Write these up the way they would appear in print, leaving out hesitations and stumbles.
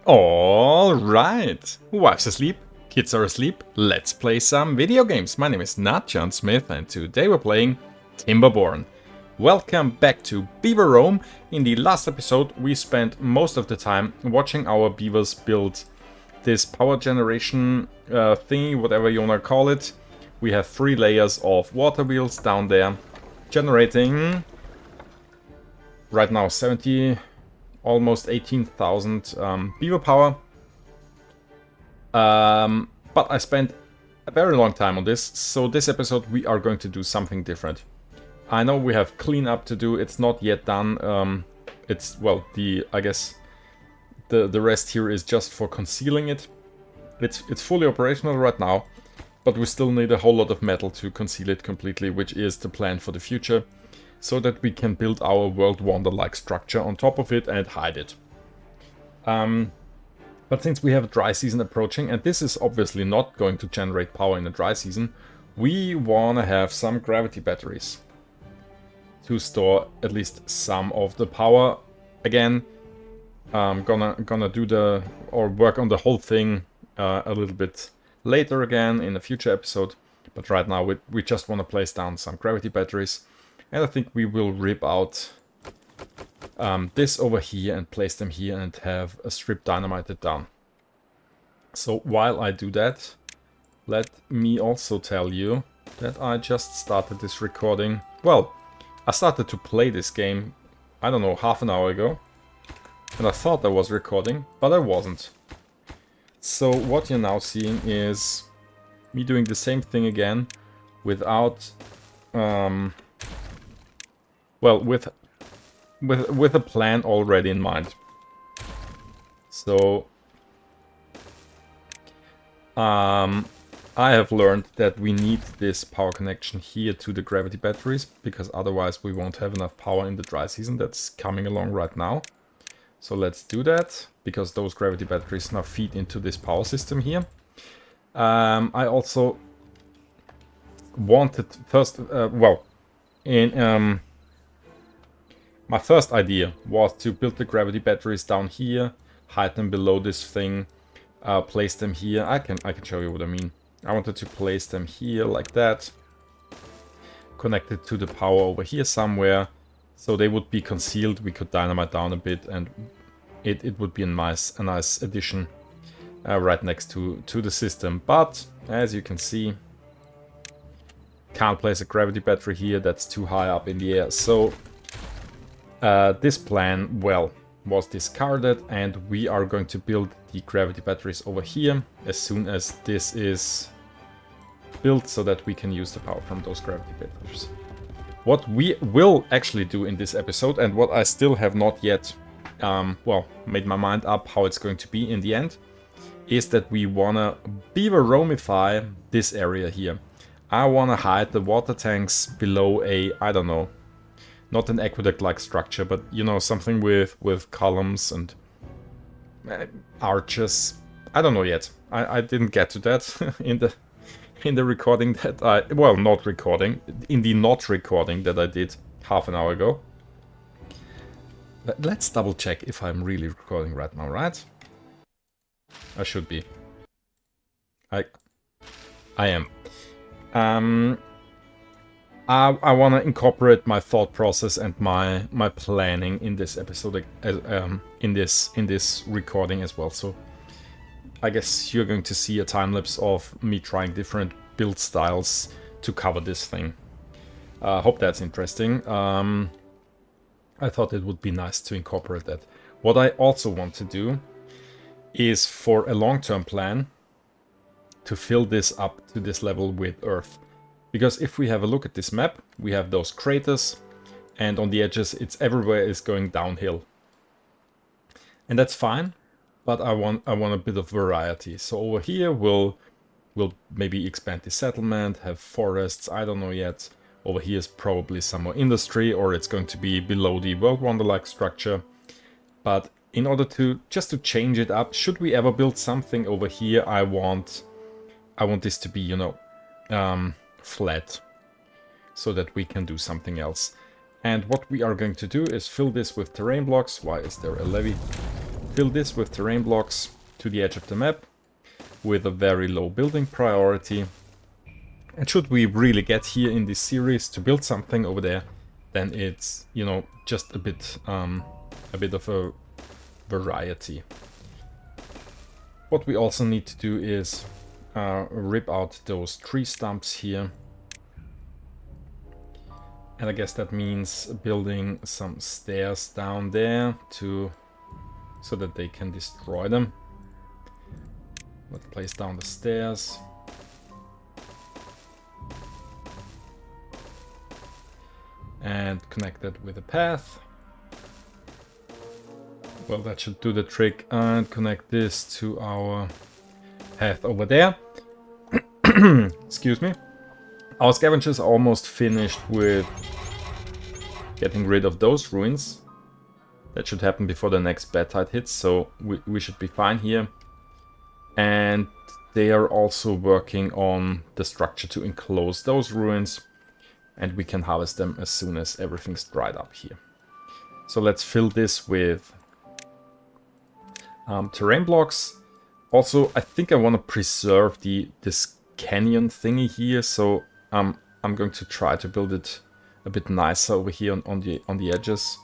All right, wife's asleep, kids are asleep, let's play some video games. My name is not John Smith and today we're playing Timberborn. Welcome back to Beaverome. In the last episode we spent most of the time watching our beavers build this power generation thingy, whatever you wanna call it. We have 3 layers of water wheels down there, generating right now 70, almost 18,000 beaver power. But I spent a very long time on this, so this episode we are going to do something different. I know we have cleanup to do, it's not yet done. It's, well, I guess the rest here is just for concealing it. It's fully operational right now, but we still need a whole lot of metal to conceal it completely, which is the plan for the future, so that we can build our World Wonder-like structure on top of it and hide it. But since we have a dry season approaching, and this is obviously not going to generate power in a dry season, we want to have some gravity batteries to store at least some of the power. Again, I'm gonna do work on the whole thing a little bit later again in a future episode, but right now we just want to place down some gravity batteries. And I think we will rip out this over here and place them here and have a strip dynamited down. So while I do that, let me also tell you that I just started this recording. Well, I started to play this game, I don't know, half an hour ago. And I thought I was recording, but I wasn't. So what you're now seeing is me doing the same thing again without... well, with a plan already in mind. So I have learned that we need this power connection here to the gravity batteries, because otherwise we won't have enough power in the dry season that's coming along right now. So let's do that, because those gravity batteries now feed into this power system here. I also wanted first, my first idea was to build the gravity batteries down here, hide them below this thing, place them here. I can show you what I mean. I wanted to place them here like that, connected to the power over here somewhere, so they would be concealed. We could dynamite down a bit, and it would be a nice addition right next to the system. But as you can see, can't place a gravity battery here. That's too high up in the air. So this plan, well, was discarded, and we are going to build the gravity batteries over here as soon as this is built, so that we can use the power from those gravity batteries. What we will actually do in this episode, and what I still have not yet, made my mind up how it's going to be in the end, is that we wanna Beaveromify this area here. I wanna hide the water tanks below a, I don't know, not an aqueduct-like structure, but, you know, something with columns and arches. I don't know yet. I didn't get to that in the recording that in the not recording that I did half an hour ago. But let's double check if I'm really recording right now, right? I should be. I am. I want to incorporate my thought process and my planning in this episode, in this recording as well. So I guess you're going to see a time lapse of me trying different build styles to cover this thing. Hope that's interesting. I thought it would be nice to incorporate that. What I also want to do is, for a long-term plan, to fill this up to this level with earth. Because if we have a look at this map, we have those craters, and on the edges, everywhere is going downhill. And that's fine, but I want a bit of variety. So over here, we'll maybe expand the settlement, have forests, I don't know yet. Over here is probably some more industry, or it's going to be below the World Wonder-like structure. But in order to change it up, should we ever build something over here, I want this to be, you know, flat, so that we can do something else. And what we are going to do is fill this with terrain blocks. Why is there a levee? fill this with terrain blocks to the edge of the map with a very low building priority. And should we really get here in this series to build something over there, then it's, you know, just a bit of a variety. What we also need to do is rip out those tree stumps here. And I guess that means building some stairs down there so that they can destroy them. Let's place down the stairs. And connect it with a path. Well, that should do the trick. And connect this to our path over there. Excuse me. Our scavengers are almost finished with getting rid of those ruins. That should happen before the next bad tide hits, so we should be fine here. And they are also working on the structure to enclose those ruins, and we can harvest them as soon as everything's dried up here. So let's fill this with terrain blocks. Also, I think I want to preserve this canyon thingy here, so I'm going to try to build it a bit nicer over here on the edges.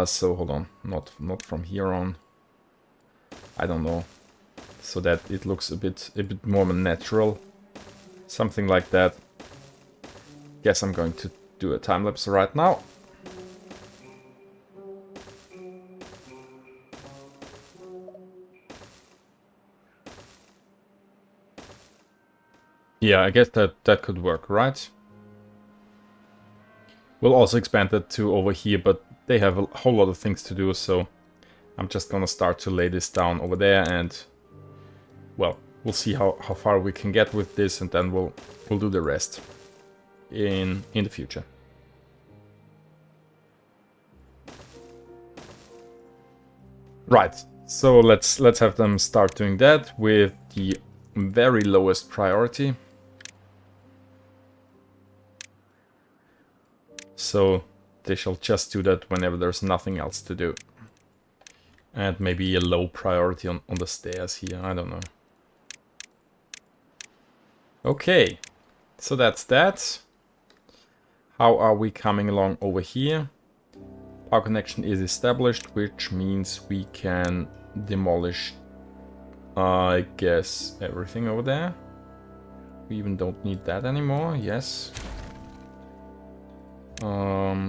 So hold on, not from here on. I don't know, so that it looks a bit more natural, something like that. Guess I'm going to do a time lapse right now. Yeah, I guess that could work, right? We'll also expand that to over here, but they have a whole lot of things to do, so I'm just gonna start to lay this down over there, and well, we'll see how far we can get with this, and then we'll do the rest in the future. Right, so let's have them start doing that with the very lowest priority. So they shall just do that whenever there's nothing else to do. And maybe a low priority on the stairs here, I don't know. Okay, so that's that. How are we coming along over here? Power connection is established, which means we can demolish, I guess, everything over there. We even don't need that anymore, yes.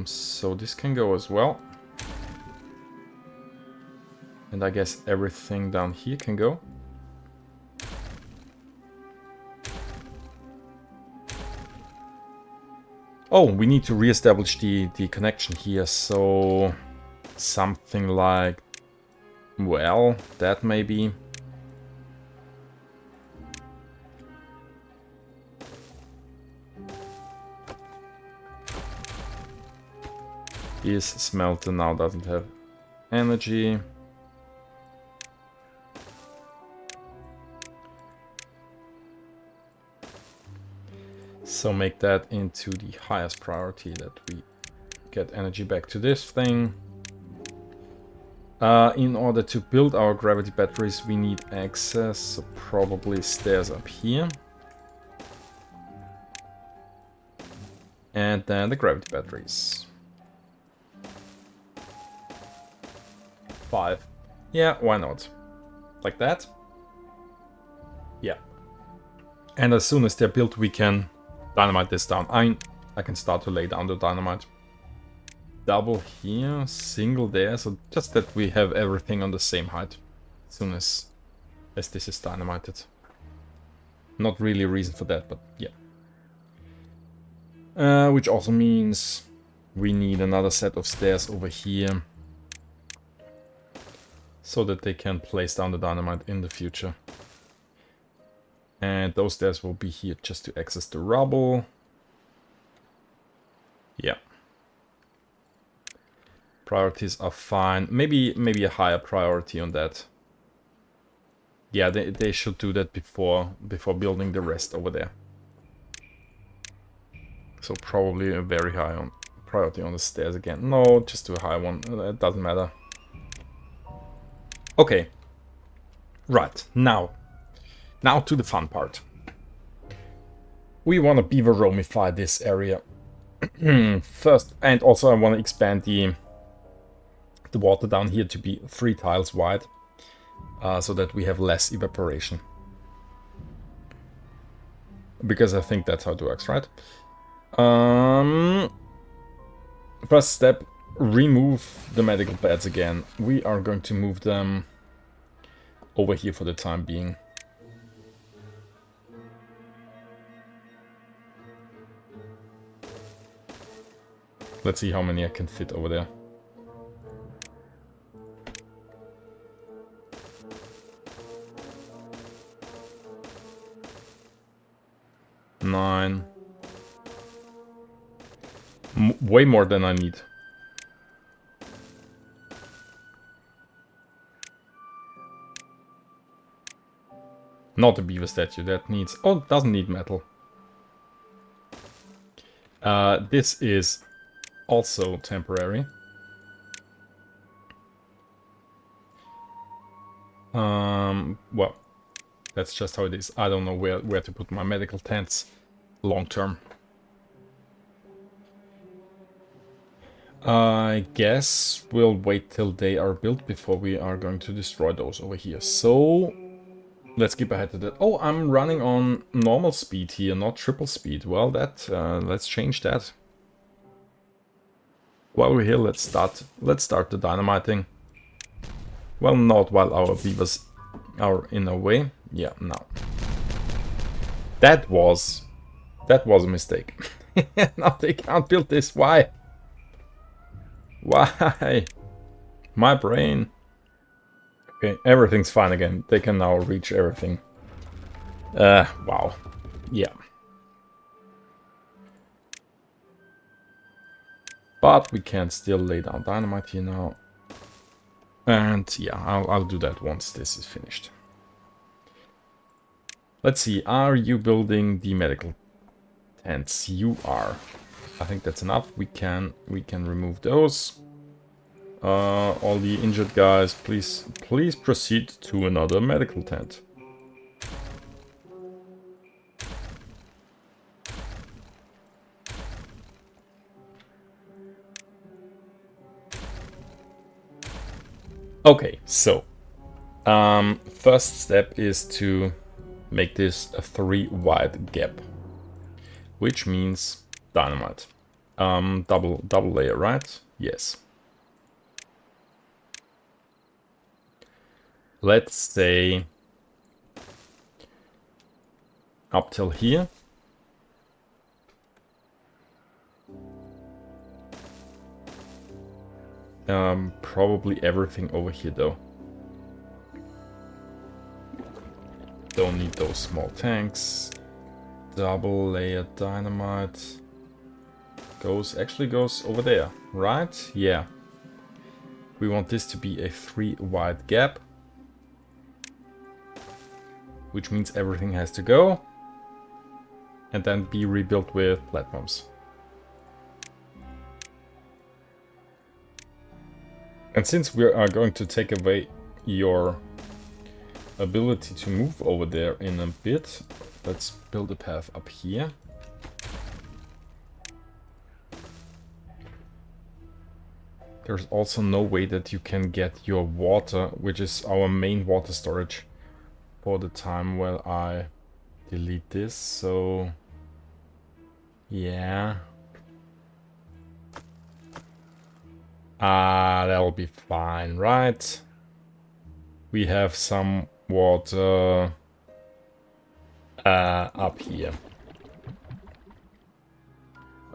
So this can go as well. And I guess everything down here can go. Oh, we need to re-establish the connection here, so something like, well, that maybe. This smelter now doesn't have energy. So make that into the highest priority, that we get energy back to this thing. In order to build our gravity batteries, we need access, so probably stairs up here. And then the gravity batteries. 5. Yeah, why not? Like that? Yeah. And as soon as they're built, we can dynamite this down. I can start to lay down the dynamite. Double here, single there, so just that we have everything on the same height as soon as this is dynamited. Not really a reason for that, but yeah. Which also means we need another set of stairs over here, so that they can place down the dynamite in the future. And those stairs will be here just to access the rubble. Yeah. Priorities are fine. Maybe a higher priority on that. Yeah, they should do that before building the rest over there. So probably a very high priority on the stairs again. No, just do a high one. It doesn't matter. Okay. Right, now to the fun part. We want to Beaveromify this area. First, and also I want to expand the water down here to be 3 tiles wide, so that we have less evaporation. Because I think that's how it works, right? First step, remove the medical beds again. We are going to move them over here for the time being. Let's see how many I can fit over there. Nine. Way more than I need. Not a beaver statue, that needs... Oh, it doesn't need metal. This is also temporary. Well, that's just how it is. I don't know where to put my medical tents long term. I guess we'll wait till they are built before we are going to destroy those over here. So, let's skip ahead to that. Oh, I'm running on normal speed here, not triple speed. Well, let's change that. While we're here, let's start the dynamiting. Well, not while our beavers are in our way. Yeah, now. That was a mistake. Now they can't build this. Why? Why? My brain. Okay, everything's fine again. They can now reach everything. Wow. Yeah. But we can still lay down dynamite here now. And yeah, I'll do that once this is finished. Let's see, are you building the medical tents? You are. I think that's enough. We can remove those. All the injured guys, please proceed to another medical tent. Okay, so first step is to make this a 3 wide gap, which means dynamite. Double layer, right? Yes. Let's say up till here. Probably everything over here though. Don't need those small tanks. Double layer dynamite actually goes over there, right? Yeah. We want this to be a 3 wide gap, which means everything has to go and then be rebuilt with platforms. And since we are going to take away your ability to move over there in a bit, let's build a path up here. There's also no way that you can get your water, which is our main water storage, for the time while I delete this, so yeah. That'll be fine, right? We have some water up here.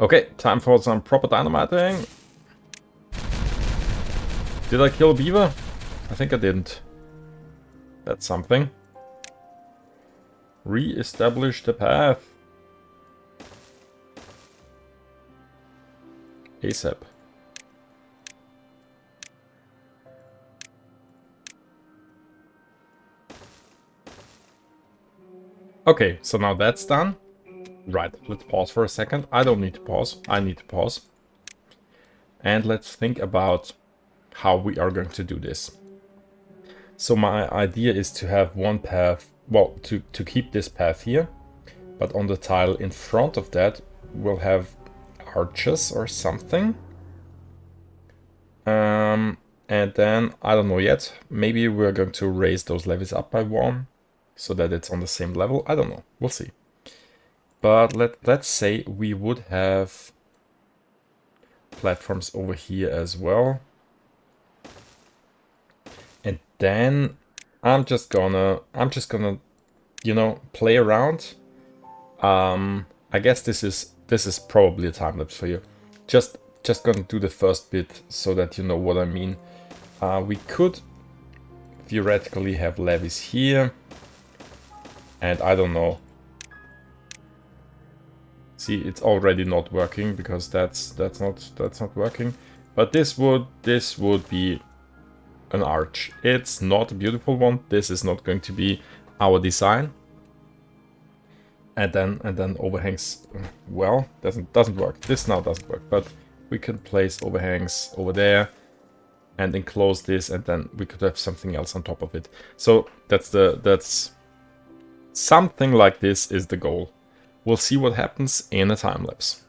Okay, time for some proper dynamiting. Did I kill a beaver? I think I didn't. That's something. Re-establish the path. ASAP. Okay, so now that's done. Right, let's pause for a second. I don't need to pause. I need to pause. And let's think about how we are going to do this. So my idea is to have one path, well, to keep this path here, but on the tile in front of that, we'll have arches or something. And then, I don't know yet, maybe we're going to raise those levees up by 1, so that it's on the same level. I don't know, we'll see. But let's say we would have platforms over here as well. And then I'm just gonna, you know, play around. I guess this is probably a time lapse for you. Just gonna do the first bit so that you know what I mean. We could theoretically have levees here, and I don't know. See, it's already not working because that's not working. But this would be an arch. It's not a beautiful one. This is not going to be our design. And then overhangs, well, doesn't work. This now doesn't work, but we can place overhangs over there and enclose this, and then we could have something else on top of it. So that's something like this is the goal. We'll see what happens in a time lapse.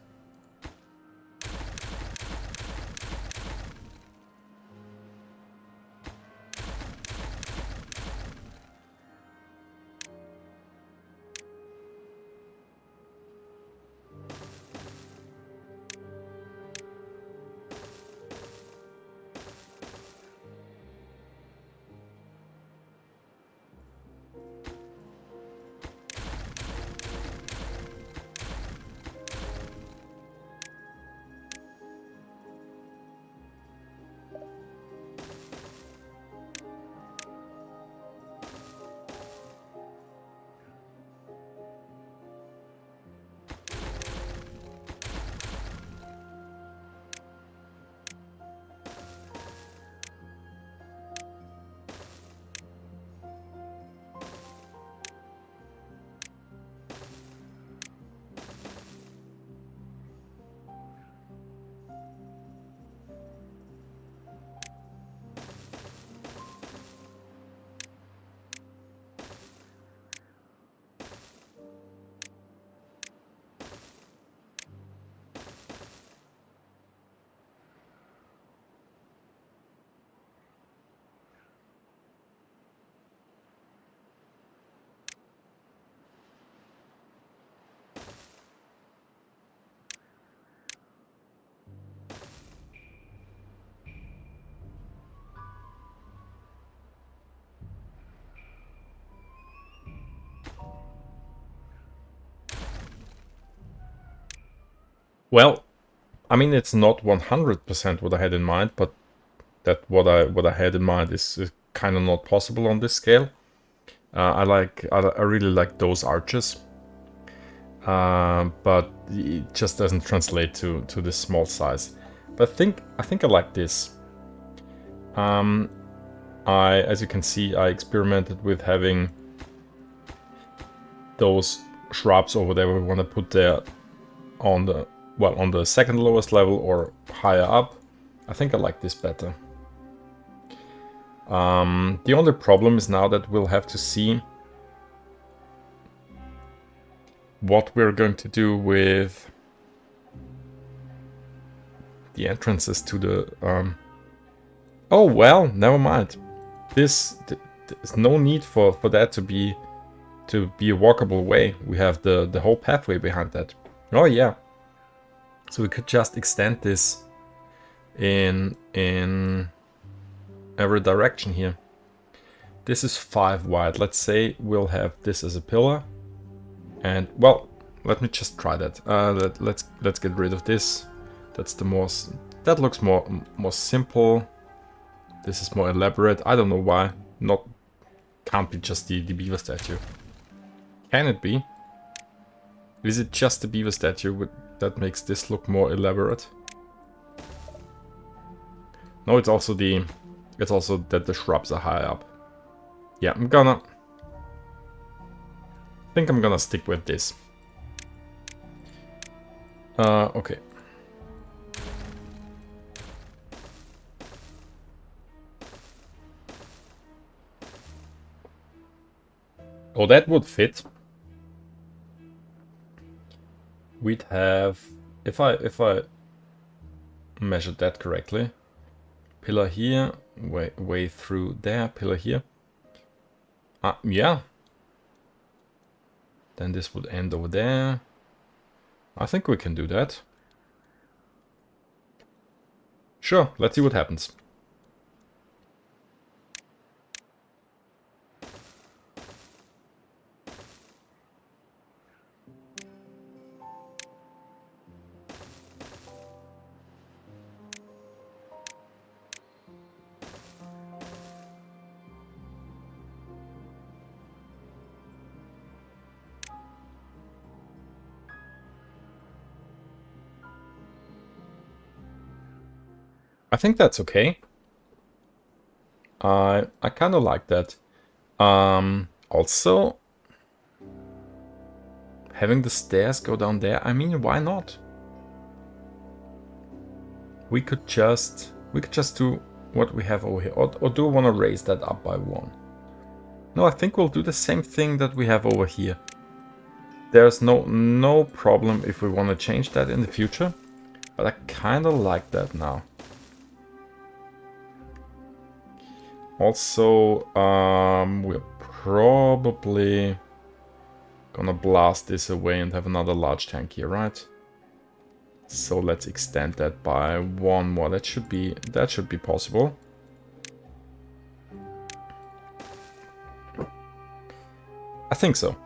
Well, I mean, it's not 100% what I had in mind, but that what I had in mind is kind of not possible on this scale. I really like those arches, but it just doesn't translate to this small size. But I think I like this. As you can see, I experimented with having those shrubs over there we want to put there on the second lowest level or higher up. I think I like this better. The only problem is now that we'll have to see what we're going to do with the entrances to the... Oh, well, never mind. There's no need for that to be a walkable way. We have the whole pathway behind that. Oh, yeah. So we could just extend this in every direction here. This is 5 wide. Let's say we'll have this as a pillar. And, well, let me just try that. Let's get rid of this. That's the most... That looks more simple. This is more elaborate. I don't know why. Can't be just the beaver statue. Can it be? Is it just the beaver statue that makes this look more elaborate? No, it's also that the shrubs are high up. Yeah, I think I'm gonna stick with this. Okay. Oh, that would fit. We'd have, if I measured that correctly, pillar here, way through there, pillar here. Yeah. Then this would end over there. I think we can do that. Sure, let's see what happens. I think that's okay. I kind of like that. Also, having the stairs go down there, I mean, why not? We could just do what we have over here. Or do we want to raise that up by 1? No, I think we'll do the same thing that we have over here. There's no problem if we want to change that in the future. But I kind of like that now. Also, we're probably gonna blast this away and have another large tank here, right? So let's extend that by 1 more. That should be possible. I think so.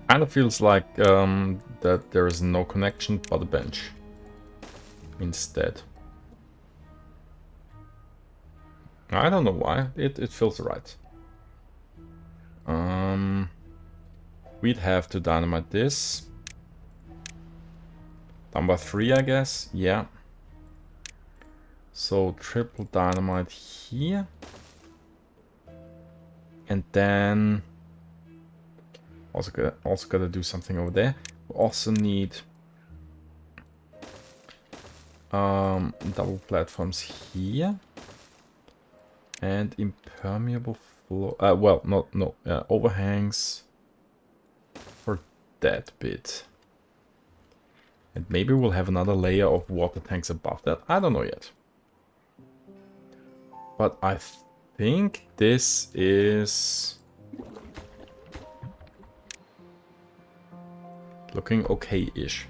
Kind of feels like that there is no connection but a bench instead. I don't know why. It feels right. We'd have to dynamite this. Number 3, I guess. Yeah. So triple dynamite here. And then also gotta do something over there. We also need double platforms here. And impermeable floor. Well, no, overhangs for that bit. And maybe we'll have another layer of water tanks above that. I don't know yet. But I think this is looking okay-ish.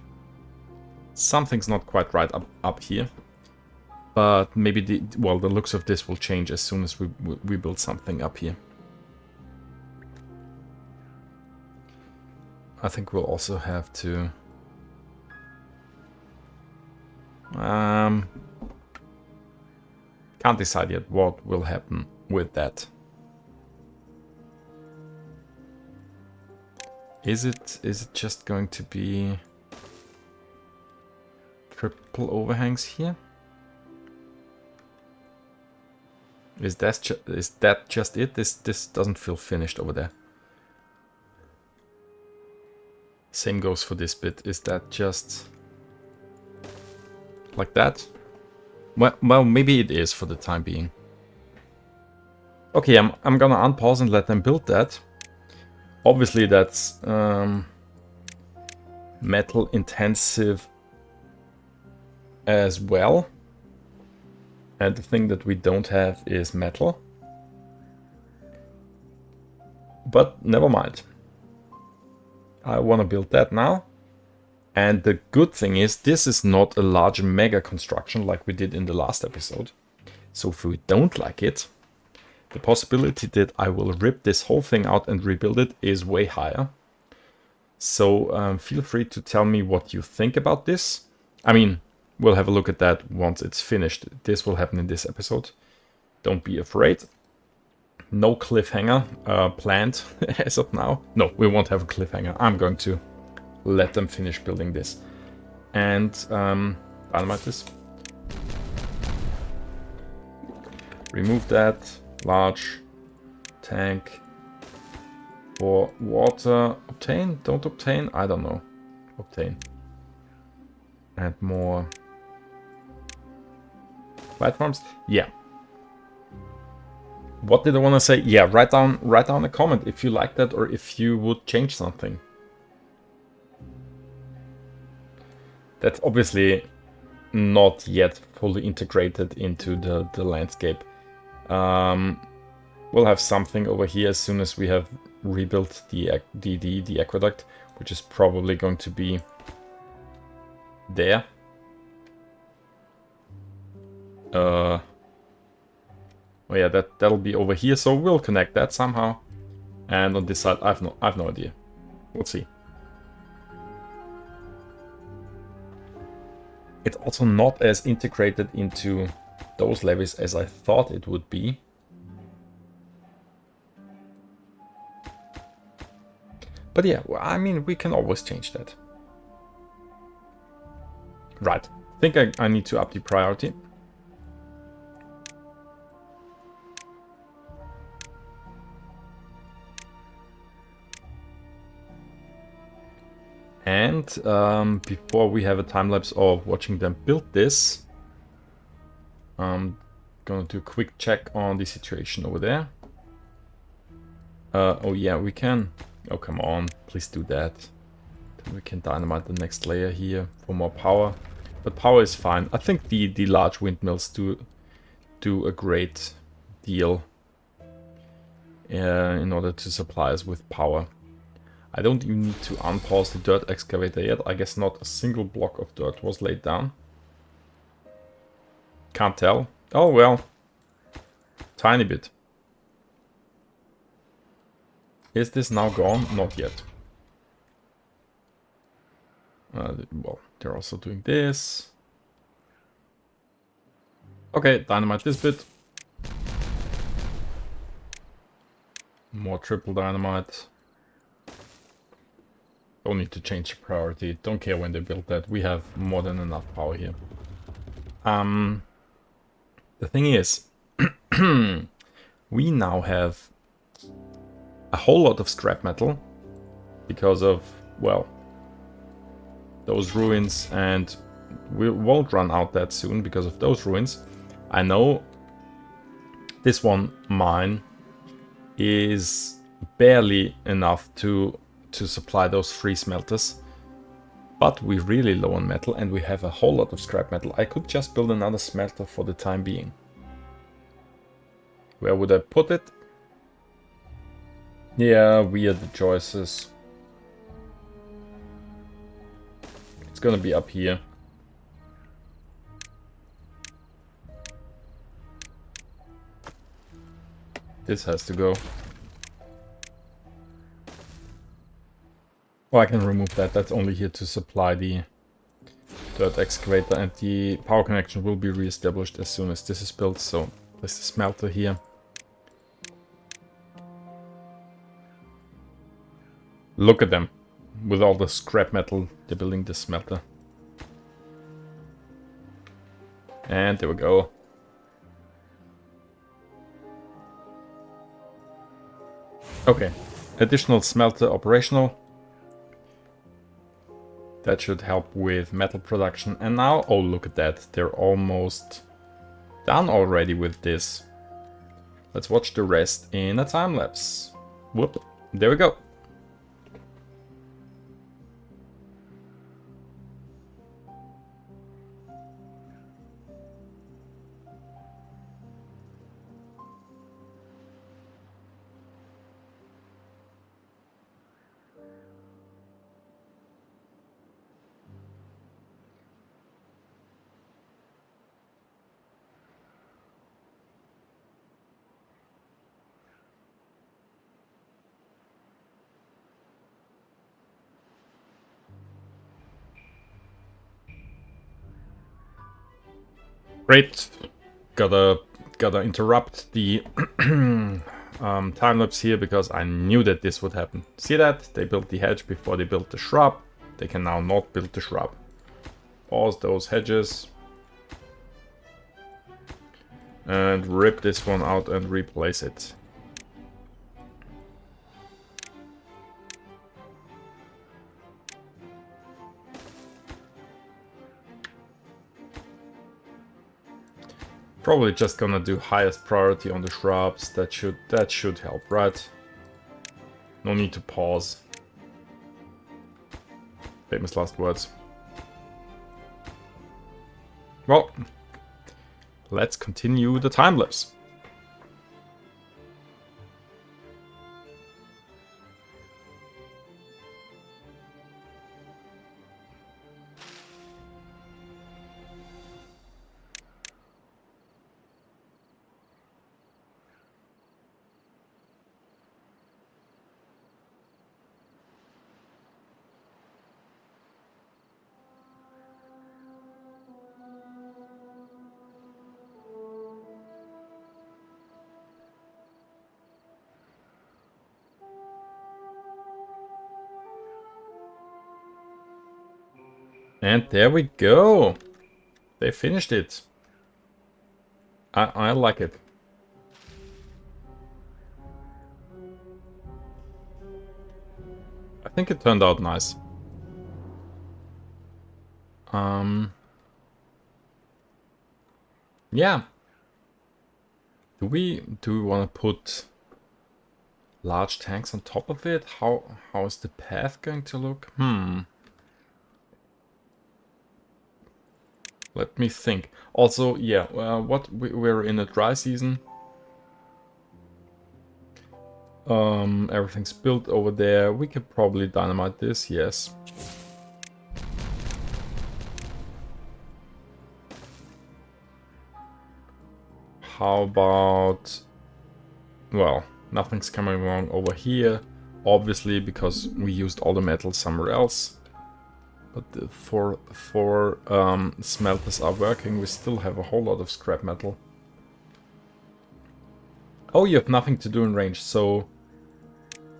Something's not quite right up here. But maybe the looks of this will change as soon as we build something up here. I think we'll also have to can't decide yet what will happen with that. Is it just going to be triple overhangs here? Is that just it? This doesn't feel finished over there. Same goes for this bit. Is that just like that? Well, maybe it is for the time being. Okay, I'm gonna unpause and let them build that. Obviously, that's metal intensive as well. And the thing that we don't have is metal. But never mind. I want to build that now. And the good thing is, this is not a large mega construction like we did in the last episode. So if we don't like it, the possibility that I will rip this whole thing out and rebuild it is way higher. So feel free to tell me what you think about this. I mean, we'll have a look at that once it's finished. This will happen in this episode. Don't be afraid. No cliffhanger planned as of now. No, we won't have a cliffhanger. I'm going to let them finish building this. And dynamite this. Remove that large tank for water. Obtain? Don't obtain? I don't know. obtain. And more platforms. Yeah. What did I want to say? Yeah, write down a comment if you like that or if you would change something. That's obviously not yet fully integrated into the landscape. We'll have something over here as soon as we have rebuilt the aqueduct, which is probably going to be there. Oh yeah, that'll be over here, so we'll connect that somehow. And on this side, I've no idea. We'll see. It's also not as integrated into those levies as I thought it would be. But yeah, well, I mean, we can always change that. Right. I think I need to up the priority. And before we have a time-lapse of watching them build this, I'm gonna do a quick check on the situation over there. Oh yeah, we can... Oh, come on, please do that. Then we can dynamite the next layer here for more power. But power is fine. I think the large windmills do a great deal in order to supply us with power. I don't even need to unpause the dirt excavator yet. I guess not a single block of dirt was laid down. Can't tell. Oh well. Tiny bit. Is this now gone? Not yet. Well, they're also doing this. Okay, dynamite this bit. More triple dynamite. Don't need to change the priority. Don't care when they build that. We have more than enough power here. The thing is, we now have a whole lot of scrap metal because of, well, those ruins, and we won't run out that soon because of those ruins. I know this one, mine, is barely enough to supply those 3 smelters, but we're really low on metal and we have a whole lot of scrap metal. I could just build another smelter for the time being. Where would I put it? Yeah, weird choices. It's gonna be up here. This has to go. Oh, I can remove that. That's only here to supply the dirt excavator, and the power connection will be re-established as soon as this is built. So place the smelter here. Look at them. With all the scrap metal, they're building this smelter. And there we go. Okay, additional smelter operational. That should help with metal production. And now, oh look at that, they're almost done already with this. Let's watch the rest in a time lapse. Whoop, there we go. Great. Gotta interrupt the time lapse here because I knew that this would happen. See that? They built the hedge before they built the shrub. They can now not build the shrub. Pause those hedges. And rip this one out and replace it. Probably just gonna do highest priority on the shrubs. That should help, right? No need to pause. Famous last words. Well, let's continue the time lapse. And there we go. They finished it. I like it. I think it turned out nice. Yeah. Do we want to put large tanks on top of it? How is the path going to look? Let me think. Also, yeah, we're in a dry season. Everything's built over there. We could probably dynamite this, yes. How about... Well, nothing's coming wrong over here. Obviously, because we used all the metal somewhere else. But the four smelters are working. We still have a whole lot of scrap metal. Oh, you have nothing to do in range, so...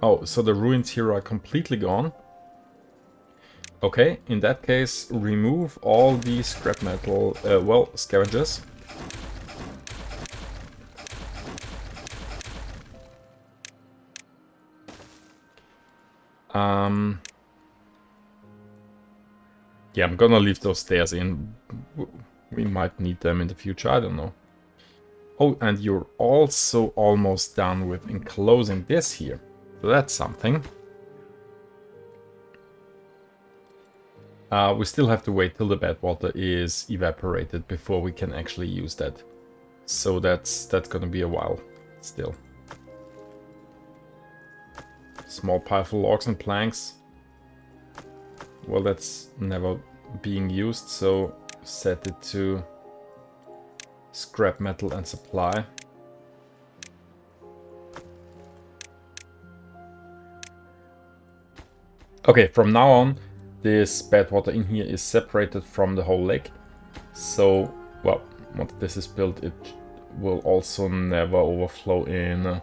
Oh, so the ruins here are completely gone. Okay, in that case, remove all the scrap metal, well, scavengers. Yeah, I'm gonna leave those stairs in. We might need them in the future, I don't know. Oh, and you're also almost done with enclosing this here. So that's something. We still have to wait till the bad water is evaporated before we can actually use that. So that's gonna be a while still. Small pile for logs and planks. Well, that's never being used, so set it to scrap metal and supply. Okay, from now on, this bad water in here is separated from the whole lake. So, well, once this is built, it will also never overflow in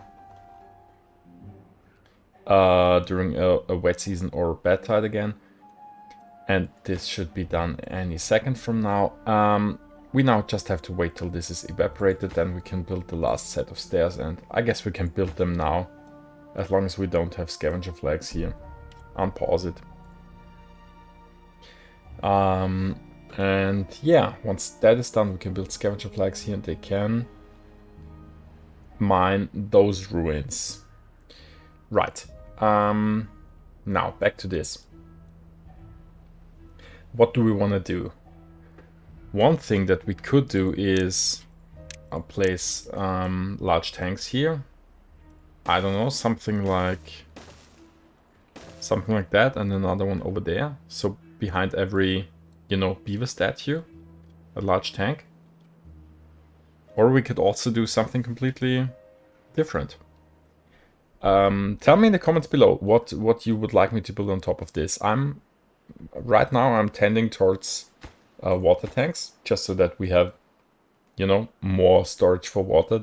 during a wet season or bad tide again. And this should be done any second from now. We now just have to wait till this is evaporated, then we can build the last set of stairs, and I guess we can build them now, as long as we don't have scavenger flags here. Unpause it. And yeah, once that is done, we can build scavenger flags here, and they can mine those ruins. Right. Now, back to this. What do we want to do? One thing that we could do is place large tanks here. I don't know, something like that, and another one over there. So behind every, you know, beaver statue, a large tank. Or we could also do something completely different. Tell me in the comments below what you would like me to build on top of this. Right now I'm tending towards water tanks, just so that we have, you know, more storage for water.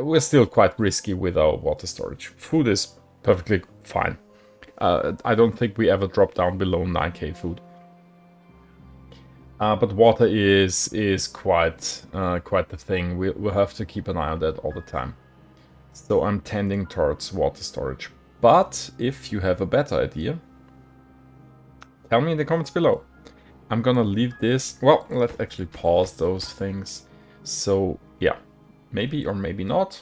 We're still quite risky with our water storage. Food is perfectly fine. I don't think we ever drop down below 9k food. But water is quite the thing. We'll have to keep an eye on that all the time. So I'm tending towards water storage. But if you have a better idea, tell me in the comments below. I'm gonna leave this... Well, let's actually pause those things. So yeah, maybe or maybe not.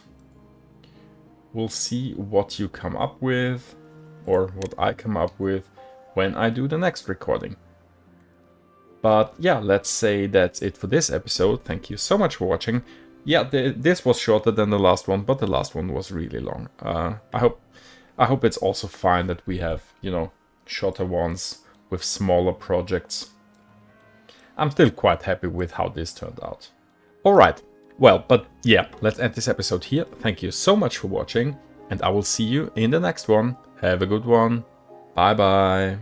We'll see what you come up with, or what I come up with when I do the next recording. But yeah, let's say that's it for this episode. Thank you so much for watching. Yeah, this was shorter than the last one, but the last one was really long. I hope it's also fine that we have, you know, shorter ones with smaller projects. I'm still quite happy with how this turned out. Alright, well, but yeah, let's end this episode here. Thank you so much for watching, and I will see you in the next one. Have a good one. Bye bye.